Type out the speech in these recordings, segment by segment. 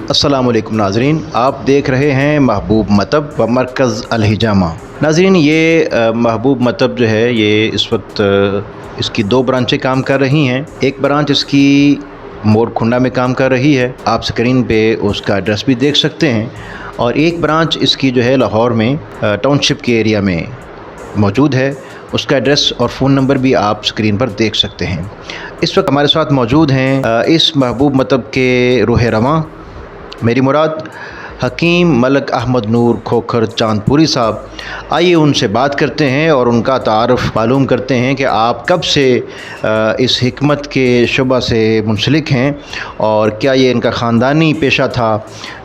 अस्सलाम वालेकुम नाज़रीन, आप देख रहे हैं महबूब मतब व मरकज़ अल-हिजामा। नाज़रीन, ये महबूब मतब जो है ये इस वक्त इसकी दो ब्रांचें काम कर रही हैं। एक ब्रांच इसकी मोरखुंडा में काम कर रही है, आप स्क्रीन पे उसका एड्रेस भी देख सकते हैं, और एक ब्रांच इसकी जो है लाहौर में टाउनशिप के एरिया में मौजूद है। उसका एड्रेस और फ़ोन नंबर भी आप स्क्रीन पर देख सकते हैं। इस वक्त हमारे साथ मौजूद हैं इस महबूब मतब के रूह रवां, मेरी मुराद हकीम मलक अहमद नूर खोखर चांदपुरी साहब। आइए उनसे बात करते हैं और उनका तारुफ़ मालूम करते हैं कि आप कब से इस हिकमत के शुबा से मुंसलिक हैं, और क्या ये इनका ख़ानदानी पेशा था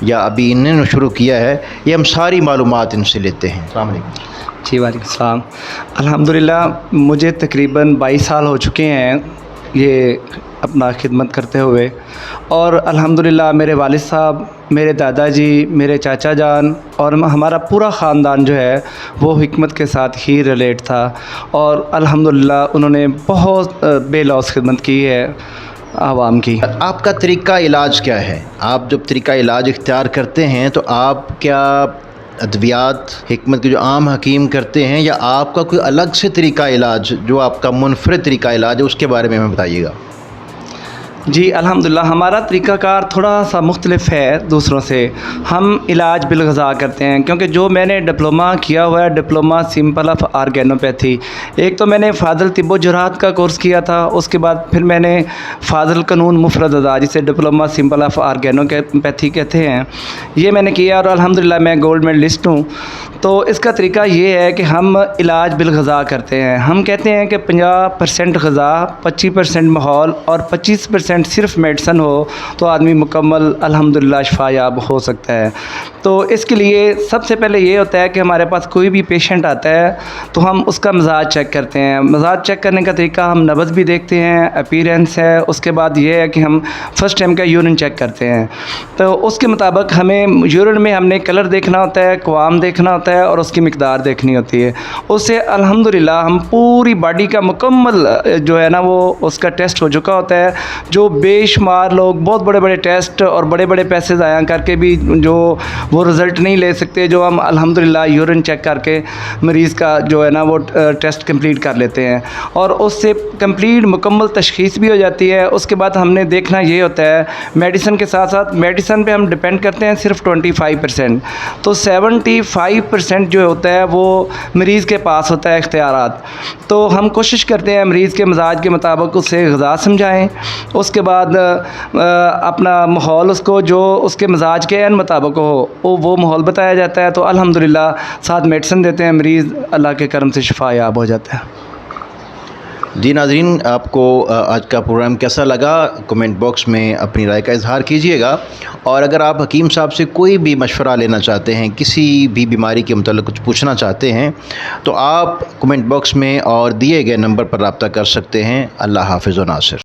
या अभी इन्होंने शुरू किया है। ये हम सारी मालूमात इनसे लेते हैं। अस्सलाम वालेकुम। जी वालेकुम सलाम। अल्हम्दुलिल्लाह मुझे तकरीबन 22 साल हो चुके हैं ये अपना खिदमत करते हुए, और अल्हम्दुलिल्लाह मेरे वालिद साहब, मेरे दादाजी, मेरे चाचा जान और हमारा पूरा ख़ानदान जो है वो हिकमत के साथ ही रिलेट था, और अल्हम्दुलिल्लाह उन्होंने बहुत बेलौस खिदमत की है आवाम की। आपका तरीक़ा इलाज क्या है? आप जब तरीक़ा इलाज इख्तियार करते हैं तो आप क्या अद्वियात हिकमत के जो आम हकीम करते हैं, या आपका कोई अलग से तरीक़ा इलाज जो आपका मुनफरिद तरीक़ा इलाज है, उसके बारे में हमें बताइएगा। जी अल्हम्दुलिल्लाह हमारा तरीक़ाकार थोड़ा सा मुख्तलिफ है दूसरों से। हम इलाज बिलग़ज़ा करते हैं, क्योंकि जो मैंने डिप्लोमा किया हुआ है, डिप्लोमा सिंपल ऑफ ऑर्गेनोपैथी। एक तो मैंने फ़ाज़िल तिब्बो जुराहत का कोर्स किया था, उसके बाद फिर मैंने फ़ाज़िल क़ानून मुफ़रद अज़ा, जिसे डिप्लोमा सिंपल ऑफ ऑर्गेनोपैथी कहते हैं, ये मैंने किया, और अल्हम्दुलिल्लाह मैं गोल्ड मेडलिस्ट हूँ। तो इसका तरीका ये है कि हम इलाज बिलग़ज़ा करते हैं। हम कहते हैं कि 50% ग़ज़ा, 25% माहौल और 25% सिर्फ मेडिसन हो तो आदमी मुकम्मल अल्हम्दुलिल्लाह शफ़ायाब हो सकता है। तो इसके लिए सबसे पहले ये होता है कि हमारे पास कोई भी पेशेंट आता है तो हम उसका मिजाज चेक करते हैं। मिजाज चेक करने का तरीका, हम नब्ज़ भी देखते हैं, अपीरेंस है, उसके बाद ये है कि हम फ़र्स्ट टाइम का यूरिन चेक करते हैं। तो उसके मुताबिक हमें यूरिन में हमने कलर देखना होता है, क़वाम देखना होता है, और उसकी मिक़दार देखनी होती है। उससे अल्हम्दुलिल्लाह हम पूरी बॉडी का मुकम्मल जो है ना वो उसका टेस्ट हो चुका होता है। जो बेशुमार लोग बहुत बड़े बड़े टेस्ट और बड़े बड़े पैसे ज़ाया करके भी जो वो रिज़ल्ट नहीं ले सकते, जो हम अल्हम्दुलिल्लाह यूरिन चेक करके मरीज़ का जो है ना वो टेस्ट कंप्लीट कर लेते हैं, और उससे कंप्लीट मुकम्मल तशख़ीस भी हो जाती है। उसके बाद हमने देखना ये होता है, मेडिसिन के साथ साथ मेडिसिन पे हम डिपेंड करते हैं सिर्फ 25%, तो 75% जो होता है वो मरीज़ के पास होता है इख्तियारात। तो हम कोशिश करते हैं मरीज़ के मिजाज के मुताबिक उसे ग़िज़ा समझाएँ, उसके बाद अपना माहौल उसको जो उसके मिजाज के मुताबिक हो वो माहौल बताया जाता है। तो अल्हम्दुलिल्लाह साथ मेडिसिन देते हैं, मरीज़ अल्लाह के करम से शिफायाब हो जाता है। जी नाज़रीन, आपको आज का प्रोग्राम कैसा लगा कमेंट बॉक्स में अपनी राय का इजहार कीजिएगा, और अगर आप हकीम साहब से कोई भी मशवरा लेना चाहते हैं, किसी भी बीमारी के मतलब कुछ पूछना चाहते हैं, तो आप कमेंट बॉक्स में और दिए गए नंबर पर रब्ता कर सकते हैं। अल्लाह हाफ़िज़ व नासिर।